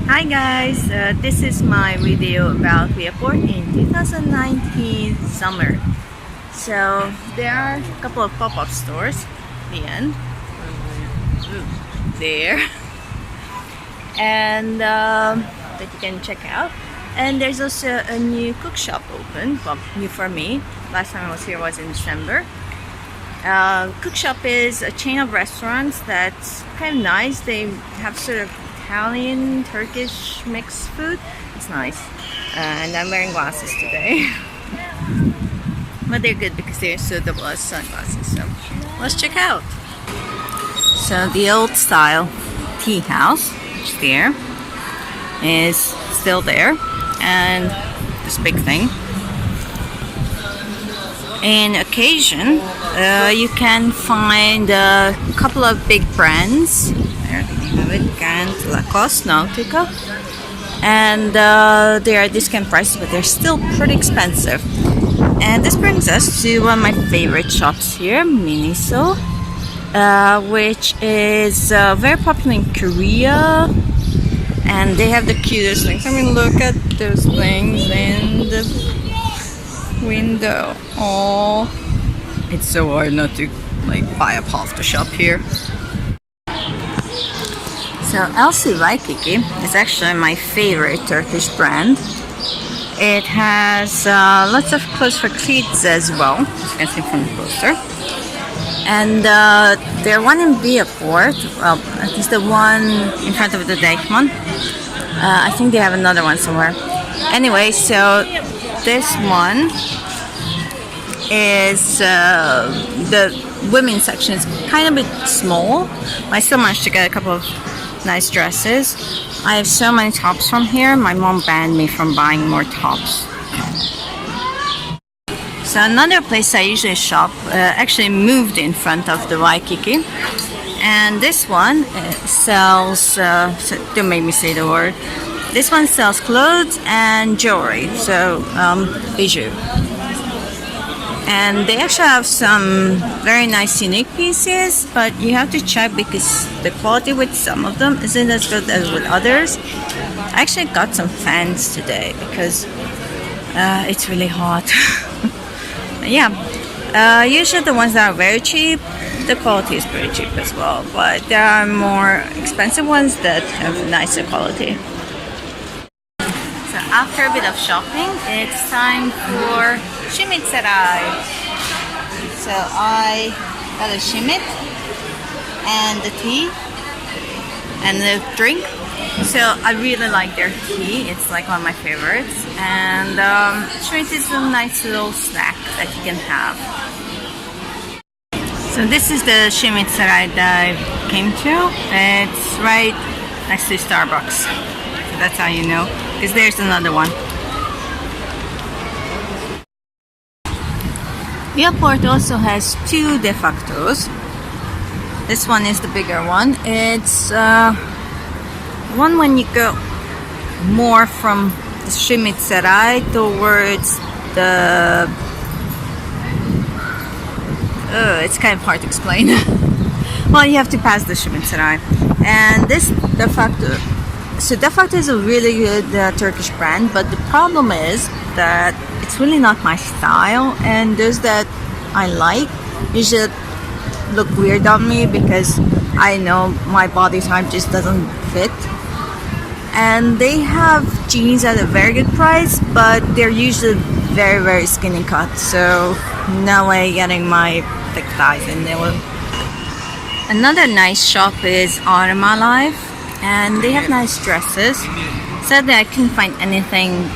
Hi guys, this is my video about Viaport in 2019 summer. So there are a couple of pop-up stores, the end, there, and that you can check out. And there's also a new cook shop open, well, new for me. Last time I was here was in December. Cook shop is a chain of restaurants that's kind of nice. They have sort of Italian, Turkish mixed food. It's nice. And I'm wearing glasses today. But they're good because they're suitable as sunglasses. So let's check out. So the old style tea house, which there, is still there. And this big thing. In occasion, you can find a couple of big brands. There you have it, Gant, Lacoste, Nautica. And they are discount prices, but they're still pretty expensive. And this brings us to one of my favorite shops here, Miniso, which is very popular in Korea. And they have the cutest things. I mean, look at those things in the window. Oh, it's so hard not to buy a half the shop here. So LC Waikiki is actually my favorite Turkish brand. It has lots of clothes for kids as well, as you can see from the poster. And their one in Viaport, well, at least the one in front of the Deichmann. I think they have another one somewhere. Anyway, so this one is the women's section is kind of a bit small. I still managed to get a couple of nice dresses. I have so many tops from here. My mom banned me from buying more tops. So another place I usually shop actually moved in front of the Waikiki, and this one sells. Don't make me say the word. This one sells clothes and jewelry, so bijou. And they actually have some very nice unique pieces, but you have to check because the quality with some of them isn't as good as with others. I actually got some fans today because it's really hot. Yeah, usually the ones that are very cheap, the quality is pretty cheap as well, but there are more expensive ones that have nicer quality. So after a bit of shopping, it's time for Shimit Sarai. So I got a shimit and the tea and the drink. So I really like their tea. It's like one of my favorites. And shimit is a nice little snack that you can have. So this is the Shimit Sarai that I came to. It's right next to Starbucks. So that's how you know. Because there's another one. Viaport also has two de factos. This one is the bigger one. It's one when you go more from the Shimit Sarai towards the... it's kind of hard to explain. Well, you have to pass the Shimit Sarai. And this de facto... So de facto is a really good Turkish brand, but the problem is that it's really not my style, and those that I like usually look weird on me because I know my body type just doesn't fit. And they have jeans at a very good price, but they're usually very, very skinny cut, so no way getting my thick thighs in there. Another nice shop is Arma Life, and they have nice dresses. Sadly, I couldn't find anything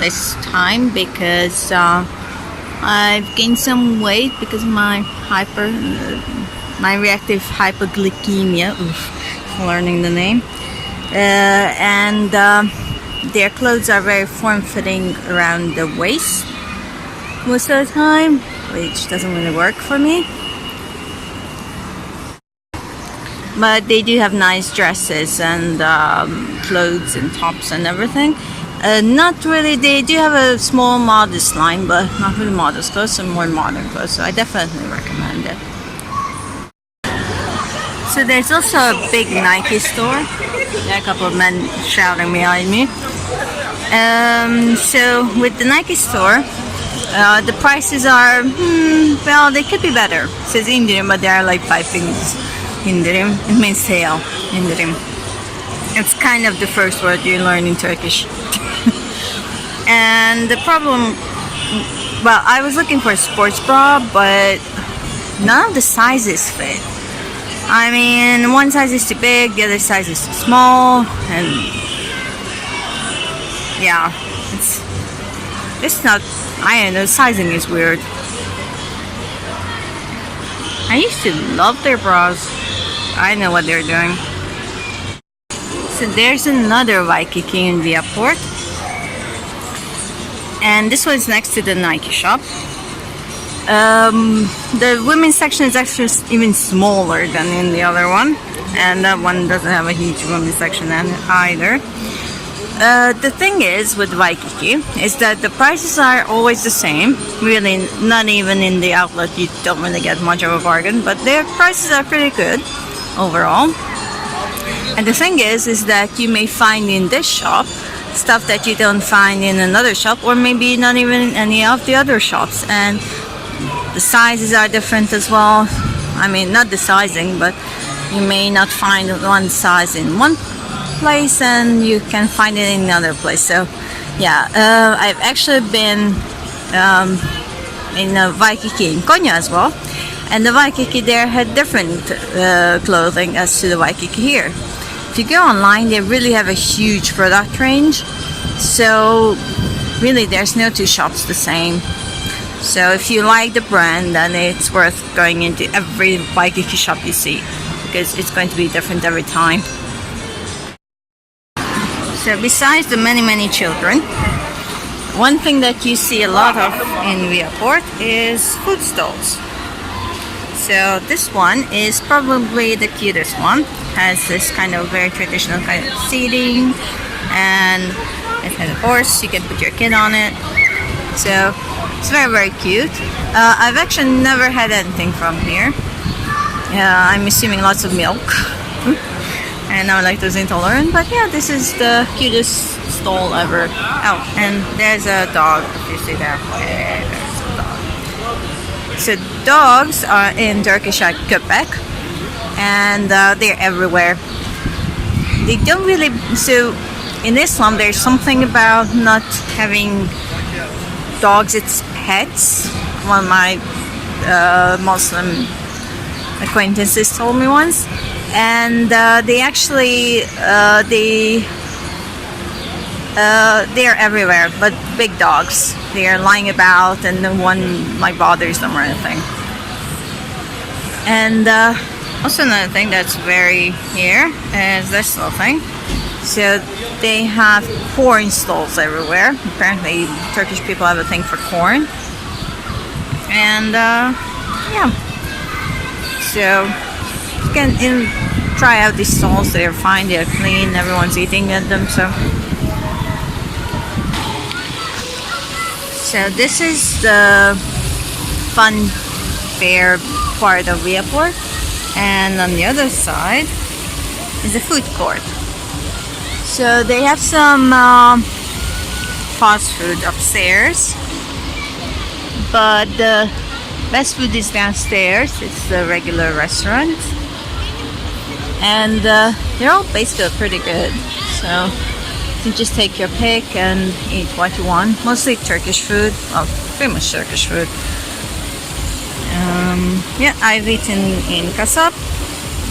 this time because I've gained some weight because of my reactive hypoglycemia. Oof, learning the name. And their clothes are very form-fitting around the waist most of the time, which doesn't really work for me. But they do have nice dresses and clothes and tops and everything. Not really, they do have a small modest line, but not really modest clothes, some more modern clothes, so I definitely recommend it. So there's also a big Nike store There are a couple of men shouting behind me. So with the Nike store, the prices are, well, they could be better. It says indirim, but there are like 5 things. Indirim, it means sale. Indirim. It's kind of the first word you learn in Turkish. And the problem, well, I was looking for a sports bra, but none of the sizes fit. I mean, one size is too big, the other size is too small, and yeah, it's not, I don't know, sizing is weird. I used to love their bras. I know what they're doing. So there's another Waikiki in Viaport. And this one's next to the Nike shop. The women's section is actually even smaller than in the other one. And that one doesn't have a huge women's section either. The thing is with Waikiki is that the prices are always the same. Really, not even in the outlet you don't really get much of a bargain, but their prices are pretty good overall. And the thing is that you may find in this shop stuff that you don't find in another shop, or maybe not even any of the other shops. And the sizes are different as well. I mean, not the sizing, but you may not find one size in one place and you can find it in another place. So yeah, I've actually been in Waikiki in Konya as well, and the Waikiki there had different clothing as to the Waikiki here. If you go online, they really have a huge product range, so really there's no two shops the same. So if you like the brand, then it's worth going into every Waikiki shop you see, because it's going to be different every time. So besides the many children, one thing that you see a lot of in Viaport is food stalls. So this one is probably the cutest one. Has this kind of very traditional kind of seating, and it has a horse, you can put your kid on it. So it's very cute. I've actually never had anything from here. I'm assuming lots of milk. And I'm lactose intolerant, but yeah, this is the cutest stall ever. Oh, and there's a dog, if you see that. Yeah, there's a dog. So dogs are in Turkish are köpek, and they're everywhere. They don't really, so in Islam there's something about not having dogs as pets. One of my Muslim acquaintances told me once. And they actually they're everywhere, but big dogs. They are lying about, and no one like bothers them or anything. And also another thing that's very here is this little thing. So they have corn stalls everywhere. Apparently, Turkish people have a thing for corn. And yeah, so you can try out these stalls. They're fine, they're clean, everyone's eating at them. So this is the fun fair part of Viaport, and on the other side is the food court. So they have some fast food upstairs, but the best food is downstairs. It's the regular restaurant. And they're all basically pretty good, so you just take your pick and eat what you want. Mostly Turkish food, well, pretty much Turkish food. Yeah, I've eaten in kasap,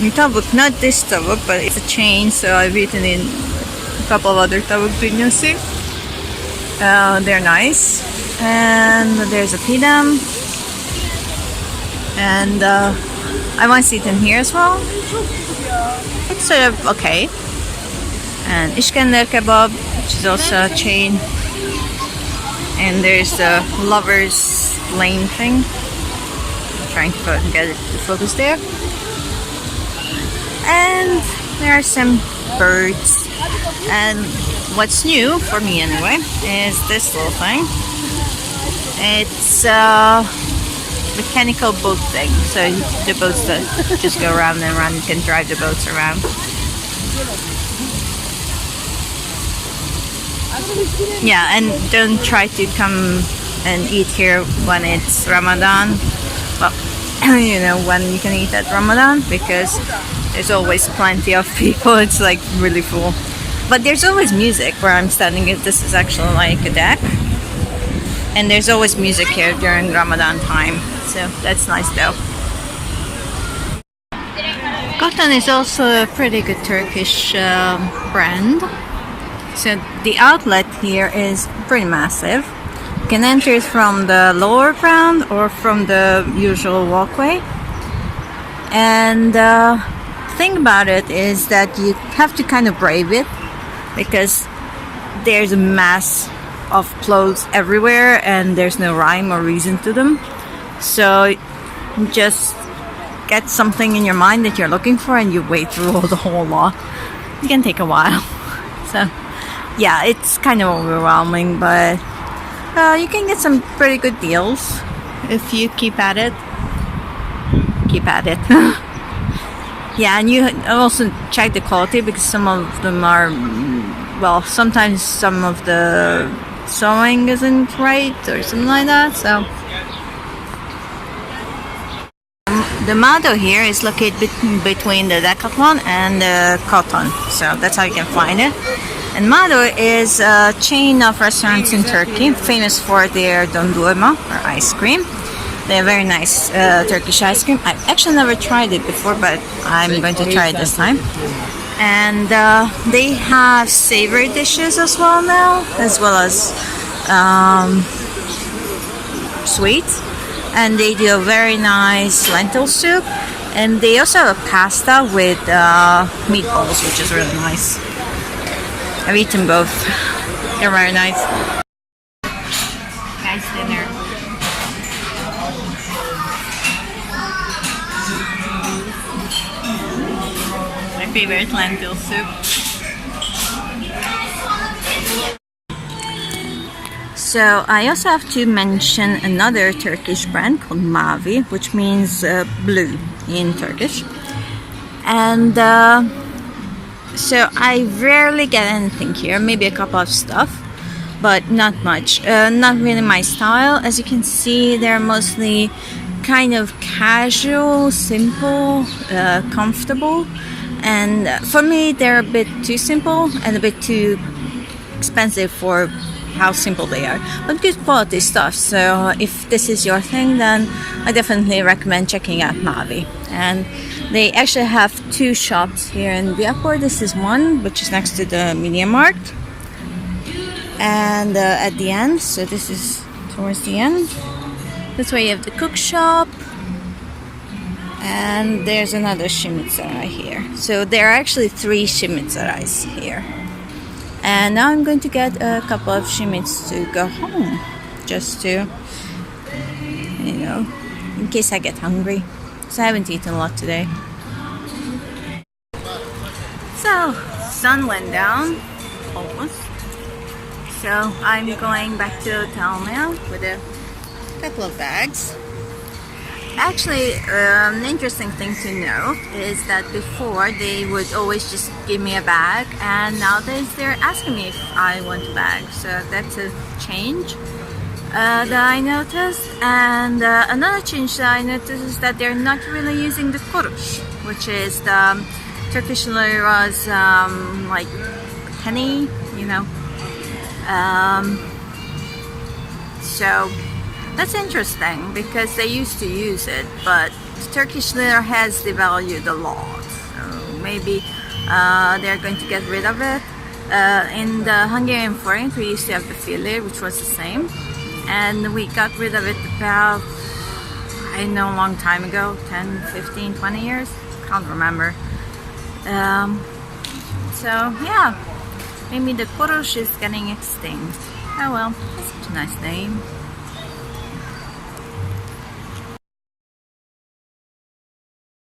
in tavuk, not this tavuk, but it's a chain, so I've eaten in a couple of other tavuk dünyası. They're nice, and there's a pidam, and I once eaten here as well. It's sort of okay. And İskender kebab, which is also a chain. And there's the Lover's Lane thing. I'm trying to get it to focus there. And there are some birds. And what's new, for me anyway, is this little thing. It's mechanical boat thing, so the boats that just go around and around, you can drive the boats around. Yeah, and don't try to come and eat here when it's Ramadan. Well, you know, when you can eat at Ramadan, because there's always plenty of people. It's like really full. But there's always music where I'm standing. This is actually like a deck. And there's always music here during Ramadan time. So that's nice though. Cotton is also a pretty good Turkish brand. So the outlet here is pretty massive. You can enter it from the lower ground or from the usual walkway. And the thing about it is that you have to kind of brave it, because there's a mass of clothes everywhere and there's no rhyme or reason to them. So just get something in your mind that you're looking for and you wade through the whole lot. It can take a while. So yeah, it's kind of overwhelming, but you can get some pretty good deals if you keep at it. Keep at it. Yeah, and you also check the quality, because some of them are, well, sometimes some of the sewing isn't right or something like that. So the Mado here is located between the Decathlon and the Cotton, so that's how you can find it. And Mado is a chain of restaurants in Turkey, famous for their dondurma, or ice cream. They have very nice Turkish ice cream. I've actually never tried it before, but I'm going to try it this time. And they have savory dishes as well now, as well as sweets. And they do a very nice lentil soup. And they also have a pasta with meatballs, which is really nice. I've eaten both. They're very nice. Nice dinner. My favorite lentil soup. So I also have to mention another Turkish brand called Mavi, which means blue in Turkish. And so I rarely get anything here, maybe a couple of stuff, but not much. Not really my style. As you can see, they're mostly kind of casual, simple, comfortable. And for me, they're a bit too simple and a bit too expensive for how simple they are, but good quality stuff. So if this is your thing, then I definitely recommend checking out Mavi. And they actually have two shops here in Viaport. This is one, which is next to the Media Markt, and at the end, so this is towards the end, this way you have the cook shop, and there's another shimitsara here. So there are actually 3 shimitsaras here. And now I'm going to get a couple of shimits to go home, just to, you know, in case I get hungry. So I haven't eaten a lot today. So, sun went down, almost. So I'm going back to the hotel now with a couple of bags. Actually, an interesting thing to note is that before they would always just give me a bag, and nowadays they're asking me if I want a bag. So that's a change that I noticed. And another change that I noticed is that they're not really using the kuruş, which is the Turkish lira's like penny, you know. So that's interesting, because they used to use it, but Turkish lira has devalued a lot. So maybe they're going to get rid of it. In the Hungarian forint, we used to have the filir, which was the same, and we got rid of it about, I know, a long time ago, 10, 15, 20 years, can't remember. So yeah, maybe the kuruş is getting extinct. Oh well, that's such a nice name.